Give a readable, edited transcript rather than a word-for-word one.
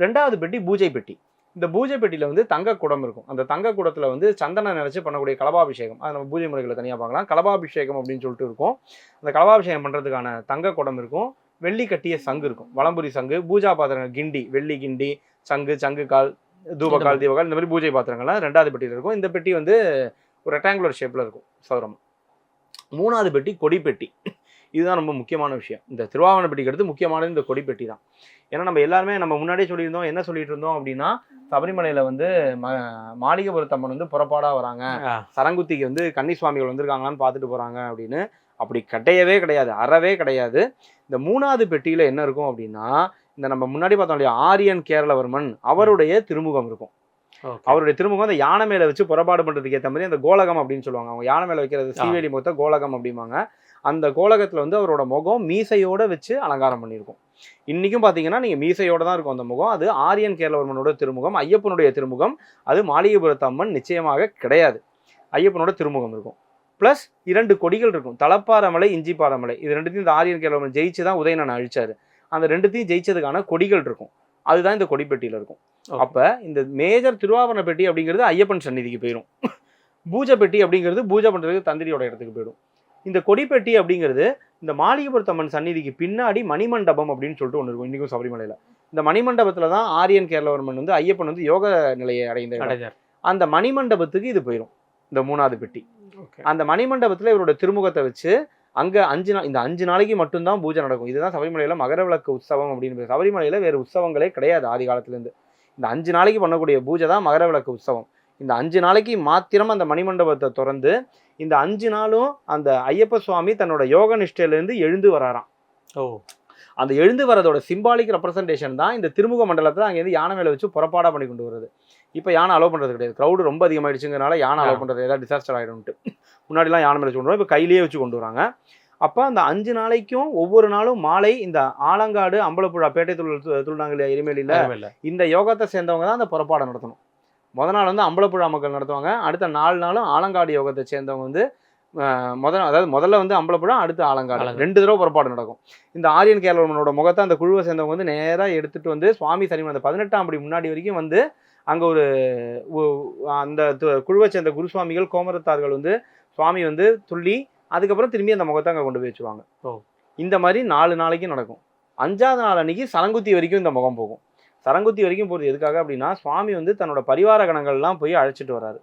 2வது பெட்டி பூஜை பெட்டி. இந்த பூஜை பெட்டியில வந்து தங்க குடம் இருக்கும். அந்த தங்க குடத்துல வந்து சந்தனம் நினைச்சு பண்ணக்கூடிய கலபாபிஷேகம், அது நம்ம பூஜை முறைகளை தனியா பார்க்கலாம். கலபாபிஷேகம் அப்படின்னு சொல்லிட்டு இருக்கும். அந்த கலபாபிஷேகம் பண்றதுக்கான தங்க குடம் இருக்கும். வெள்ளி கட்டிய சங்கு இருக்கும், வலம்புரி சங்கு. பூஜா பாத்திரங்கள் கிண்டி, வெள்ளி கிண்டி, சங்கு, சங்கு கால், தூபகால், தீபகால், இந்த மாதிரி பூஜை பாத்திரங்கள்லாம் 2வது பெட்டியில் இருக்கும். இந்த பெட்டி வந்து ஒரு ரெக்டாங்குலர் ஷேப்ல இருக்கும், சதுரம். 3வது பெட்டி கொடிப்பெட்டி. இதுதான் ரொம்ப முக்கியமான விஷயம். இந்த திருவாவண பெட்டிக்கு அடுத்து முக்கியமானது இந்த கொடிப்பெட்டி தான். ஏன்னா நம்ம எல்லாருமே நம்ம முன்னாடியே சொல்லியிருந்தோம், என்ன சொல்லிட்டு இருந்தோம் அப்படின்னா, சபரிமலையில வந்து மாளிகைபுரத்தம்மன் வந்து புறப்பாடா வராங்க, சரங்குத்திக்கு வந்து கன்னி சுவாமிகள் வந்திருக்காங்களான்னு பார்த்துட்டு போறாங்க அப்படின்னு. அப்படி கிடையவே கிடையாது, அறவே கிடையாது. இந்த 3வது பெட்டியில என்ன இருக்கும் அப்படின்னா, இந்த நம்ம முன்னாடி பார்த்தோம் இல்லையா, ஆரியன் கேரளவர்மன், அவருடைய திருமுகம் இருக்கும். அவருடைய திருமுகம் அந்த யானை மேல வச்சு புறப்பாடு பண்றதுக்கு ஏற்ற மாதிரி அந்த கோலகம் அப்படின்னு சொல்லுவாங்க. அவங்க யானை மேல வைக்கிறது சீவேலி முகத்தை கோலகம் அப்படிம்பாங்க. அந்த கோலகத்துல வந்து அவரோட முகம் மீசையோட வச்சு அலங்காரம் பண்ணியிருக்கும். இன்னைக்கும் பாத்தீங்கன்னா நீங்க மீசையோட தான் இருக்கும் அந்த முகம். அது ஆரியன் கேரளவர்மனோட திருமுகம். ஐயப்பனுடைய திருமுகம் அது மாளிகைபுரத்து அம்மன் நிச்சயமாக கிடையாது. ஐயப்பனோட திருமுகம் இருக்கும். பிளஸ் 2 கொடிகள் இருக்கும், தலப்பாரமலை, இஞ்சிப்பாரமலை. இது 2த்தையும் இந்த ஆரியன் கேரளவர்மன் ஜெயிச்சு தான் உதயணன் அழிச்சாரு. அந்த 2த்தையும் ஜெயிச்சதுக்கான கொடிகள் இருக்கும். அதுதான் இந்த கொடிப்பெட்டியில இருக்கும். அப்ப இந்த மேஜர் திருவாபரண பெட்டி அப்படிங்கிறது ஐயப்பன் சந்நிதிக்கு போயிடும். பூஜை பெட்டி அப்படிங்கிறது பூஜை பண்றதுக்கு தந்திரியோட இடத்துக்கு போயிடும். இந்த கொடிப்பெட்டி அப்படிங்கிறது இந்த மாளிகைபுரத்து அம்மன் சந்நிதிக்கு பின்னாடி மணிமண்டபம் அப்படின்னு சொல்லிட்டு ஒன்று இருக்கும் இன்னைக்கும் சபரிமலையில. இந்த மணிமண்டபத்துல தான் ஆரியன் கேரளவர்மன் வந்து ஐயப்பன் வந்து யோக நிலையை அடைந்த அந்த மணிமண்டபத்துக்கு இது போயிடும், இந்த 3வது பெட்டி. அந்த மணிமண்டபத்துல இவரோட திருமுகத்தை வச்சு அங்க 5 நாள், இந்த 5 நாளைக்கு மட்டும்தான் பூஜை நடக்கும். இதுதான் சபரிமலையில மகர விளக்கு உற்சவம் அப்படின்னு. சபரிமலையில வேறு உற்சவங்களே கிடையாது ஆதி காலத்துல இருந்து. இந்த 5 நாளைக்கு பண்ணக்கூடிய பூஜை தான் மகர விளக்கு உற்சவம். இந்த 5 நாளைக்கு மாத்திரம் அந்த மணிமண்டபத்தை திறந்து இந்த 5 நாளும் அந்த ஐயப்ப சுவாமி தன்னோட யோக நிஷ்டையிலிருந்து எழுந்து வராராம். அந்த எழுந்து வரதோட சிம்பாலிக் ரெப்ரசன்டேஷன் தான் இந்த திருமுக மண்டலத்தை அங்கேருந்து யானை மேலே வச்சு புறப்பாடாக பண்ணி கொண்டு வருது. இப்போ யானை அலோவ் பண்ணுறது கிடையாது, க்ரௌடு ரொம்ப அதிகமாகிடுச்சுங்கிறனால யானை அலோவ் பண்ணுறது ஏதாவது டிசாஸ்டர் ஆகிடும்ட்டு முன்னாடிலாம் யானை மேலே வச்சு கொண்டு வரோம், இப்போ கையிலேயே வச்சு கொண்டு வராங்க. அப்போ அந்த 5 நாளைக்கும் ஒவ்வொரு நாளும் மாலை இந்த ஆலங்காடு, அம்பலப்புழா, பேட்டை துள்ளாங்கல்ல, எரிமேலியில் இந்த யோகத்தை சேர்ந்தவங்க தான் அந்த புறப்பாடை நடத்தணும். நாள் வந்து அம்பலப்புழா மக்கள் நடத்துவாங்க. அடுத்த 4 நாளும் ஆலங்காடு யோகத்தை சேர்ந்தவங்க வந்து முதல்ல வந்து அம்பலப்புழா, அடுத்து ஆலங்காடு, 2 தடவை புறப்பாடு நடக்கும். இந்த ஆரியன் கேரளவர்மனோட முகத்தை அந்த குழுவை சேர்ந்தவங்க வந்து நேராக எடுத்துட்டு வந்து சுவாமி சனிமன் அந்த 18ஆம் படி முன்னாடி வரைக்கும் வந்து அங்கே ஒரு அந்த குழுவை சேர்ந்த குருசுவாமிகள், கோமரத்தார்கள் வந்து சுவாமி வந்து துள்ளி அதுக்கப்புறம் திரும்பி அந்த முகத்தை அங்கே கொண்டு போய் வச்சுருவாங்க. இந்த மாதிரி 4 நாளைக்கு நடக்கும். 5வது நாள் அன்னைக்கு சரங்குத்தி வரைக்கும் இந்த முகம் போகும். சரங்குத்தி வரைக்கும் போகிறது எதுக்காக அப்படின்னா, சுவாமி வந்து தன்னோட பரிவார கணங்கள்லாம் போய் அழைச்சிட்டு வராரு.